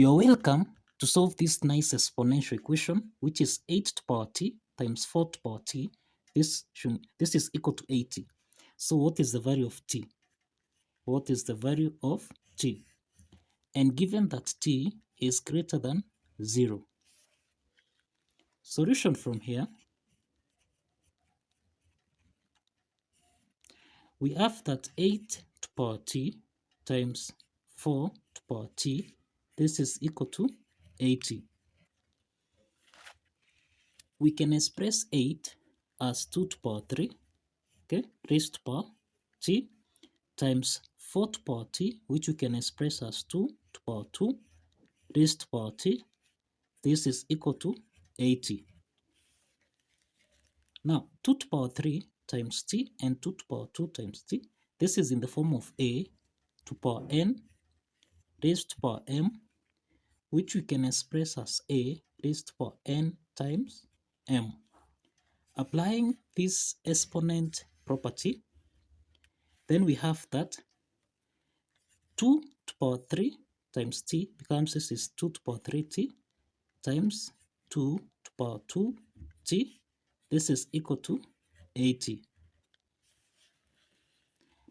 You're welcome to solve this nice exponential equation, which is 8 to the power t times 4 to the power t. This is equal to 80. So what is the value of t? What is the value of t? And given that t is greater than 0. Solution from here, we have that 8 to the power t times 4 to the power t, this is equal to 80. We can express 8 as 2 to the power 3, okay, raised to the power t, times 4 to the power t, which we can express as 2 to the power 2, raised to the power t. This is equal to 80. Now, 2 to the power 3 times t and 2 to the power 2 times t, this is in the form of a to the power n raised to the power m, which we can express as a raised to the power n times m. Applying this exponent property, then we have that 2 to the power 3 times t becomes, this is 2 to the power 3t times 2 to the power 2t. This is equal to 80.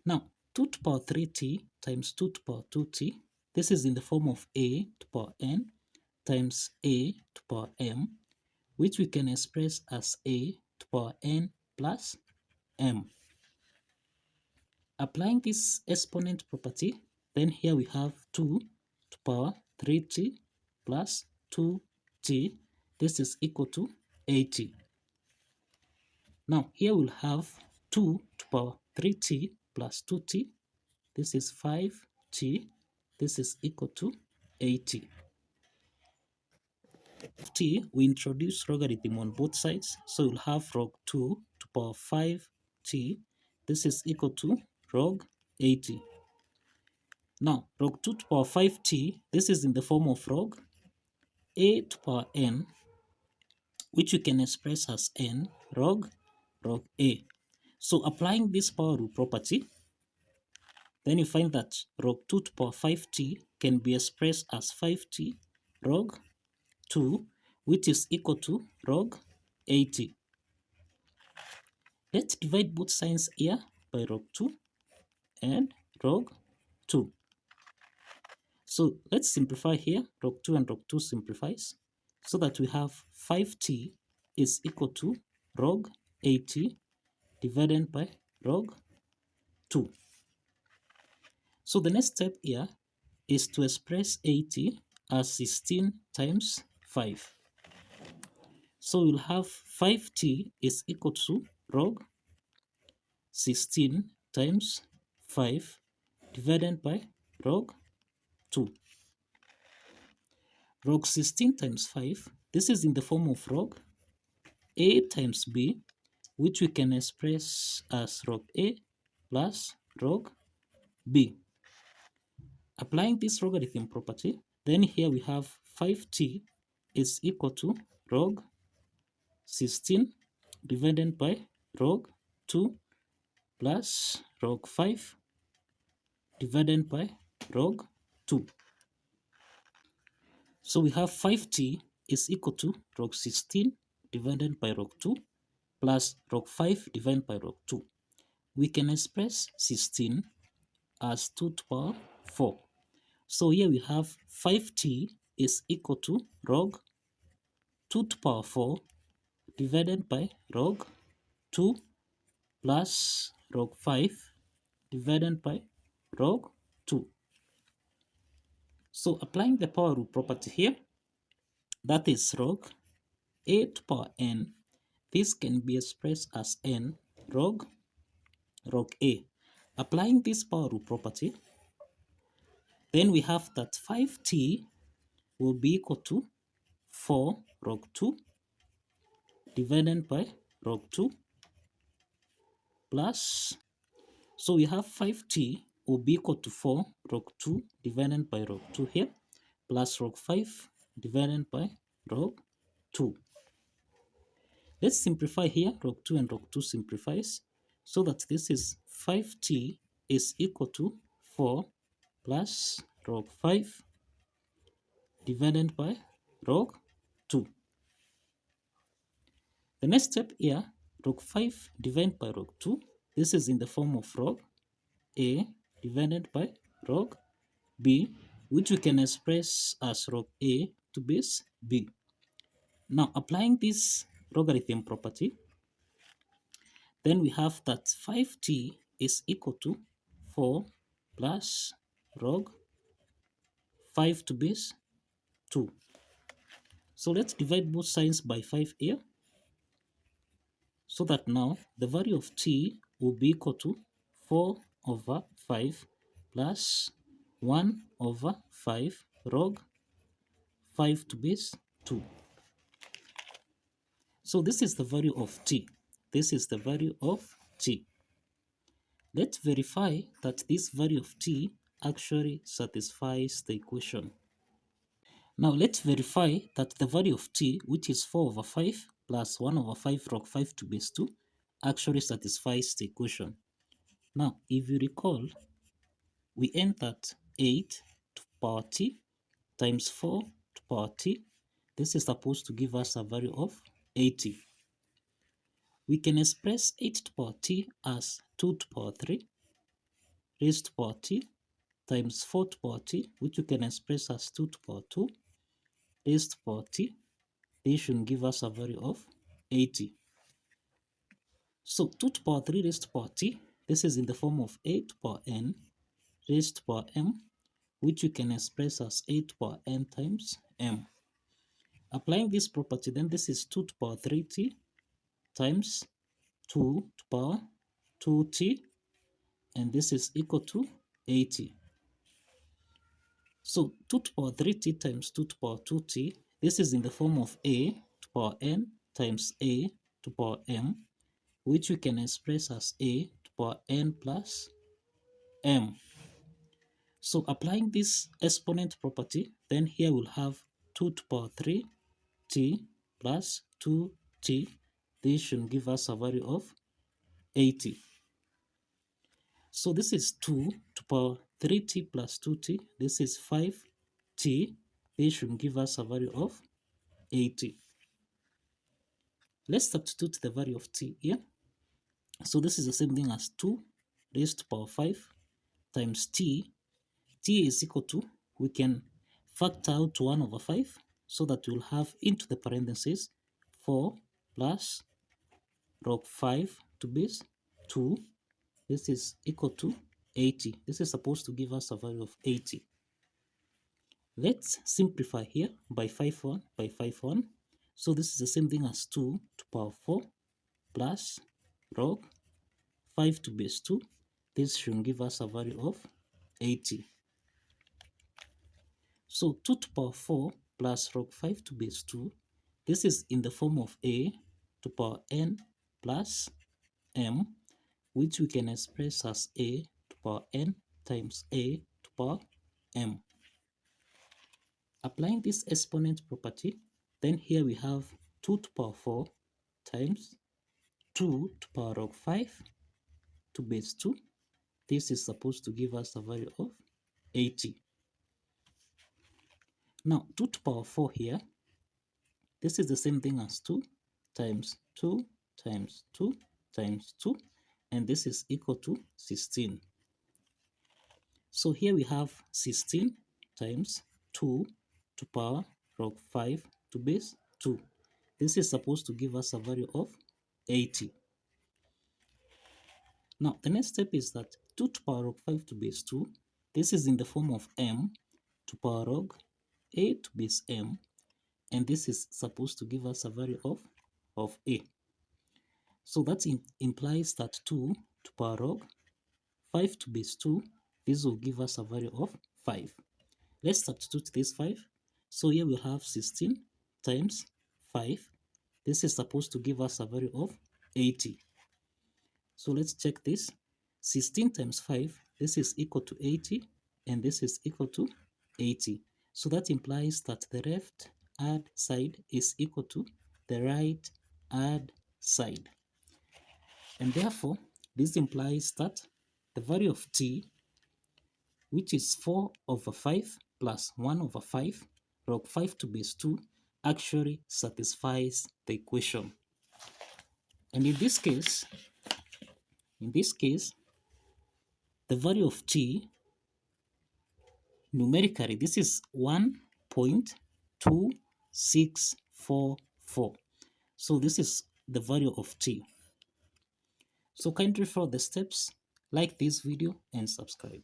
Now, 2 to the power 3t times 2 to the power 2t, this is in the form of a to the power n times a to the power m, which we can express as a to the power n plus m. Applying this exponent property, then here we have 2 to the power 3t plus 2t. This is equal to 80. Now, here we'll have 2 to the power 3t plus 2t. This is 5t. This is equal to 80. T, we introduce logarithm on both sides, so we'll have log 2 to the power 5t. This is equal to log 80. Now, log 2 to the power 5t, this is in the form of log a to the power n, which we can express as n log a. So applying this power rule property, then you find that log 2 to the power 5t can be expressed as 5t log 2, which is equal to log 80. Let's divide both signs here by log 2 and log 2. So let's simplify here. Log 2 and log 2 simplifies, so that we have 5t is equal to log 80 divided by log 2. So the next step here is to express 80 as 16 times 5. So we'll have 5t is equal to log 16 times 5 divided by log 2. Log 16 times 5, this is in the form of log a times b, which we can express as log a plus log b. Applying this logarithm property, then here we have 5t is equal to log 16 divided by log 2 plus log 5 divided by log 2. So we have 5t is equal to log 16 divided by log 2 plus log 5 divided by log 2. We can express 16 as 2 to the power 4. So here we have 5t is equal to log 2 to the power 4 divided by log 2 plus log 5 divided by log 2. So applying the power rule property here, that is log a to the power n. This can be expressed as n log a. Applying this power rule property, then we have that 5t will be equal to 4 log 2 divided by log 2 plus, so we have 5t will be equal to 4 log 2 divided by log 2 here, plus log 5 divided by log 2. Let's simplify here. Log 2 and log 2 simplifies, so that this is 5t is equal to 4 plus log 5 divided by log 2. The next step here, log 5 divided by log 2. This is in the form of log A divided by log B, which we can express as log A to base B. Now, applying this logarithm property, then we have that 5t is equal to 4 plus log 5 to base 2. So let's divide both sides by 5 here, so that now the value of t will be equal to 4 over 5 plus 1 over 5 log 5 to base 2. So this is the value of t. This is the value of t. Let's verify that this value of t actually satisfies the equation. Now let's verify that the value of t, which is 4 over 5 plus 1 over 5 log 5 to base 2, actually satisfies the equation. Now, if you recall, we entered 8 to power t times 4 to power t. This is supposed to give us a value of 80. We can express 8 to power t as 2 to power 3 raised to power t times 4 to power t, which we can express as 2 to power 2 raised to power t. This should give us a value of 80. So 2 to power 3 raised to power t, this is in the form of 8 to power n raised to power m, which you can express as 8 to power n times m. Applying this property, then this is 2 to power 3t times 2 to power 2t, and this is equal to 80. So 2 to power 3t times 2 to power 2t, this is in the form of a to power n times a to power m, which we can express as a to power n plus m. So applying this exponent property, then here we'll have 2 to power 3t plus 2t. This should give us a value of 80. So this is 2 to power 3t plus 2t. This is 5t. This should give us a value of 80. Let's substitute the value of t here. So this is the same thing as 2 raised to power 5 times t. T is equal to, we can factor out 1 over 5, so that we'll have into the parentheses 4 plus log 5 to base 2. This is equal to 80. This is supposed to give us a value of 80. Let's simplify here by 5 1 by 5 1. So this is the same thing as 2 to power 4 plus log 5 to base 2. This should give us a value of 80. So 2 to power 4 plus log 5 to base 2, this is in the form of a to power n plus m, which we can express as a to power n times a to power m. Applying this exponent property, then here we have 2 to power 4 times 2 to power log 5 to base 2. This is supposed to give us a value of 80. Now 2 to power 4 here, this is the same thing as 2 times 2 times 2 times 2, and this is equal to 16. So here we have 16 times 2 to power log 5 to base 2. This is supposed to give us a value of 80. Now the next step is that 2 to power log 5 to base 2, this is in the form of m to power log a to base m, and this is supposed to give us a value of a. So that implies that 2 to power log 5 to base 2, this will give us a value of 5. Let's substitute this 5. So here we have 16 times 5. This is supposed to give us a value of 80. So let's check this. 16 times 5, this is equal to 80, and this is equal to 80. So that implies that the left hand side is equal to the right hand side. And therefore, this implies that the value of t, which is 4 over 5 plus 1 over 5 log 5 to base 2 actually satisfies the equation. And in this case, the value of t, numerically, this is 1.2644. So this is the value of t. So kindly follow the steps, like this video, and subscribe.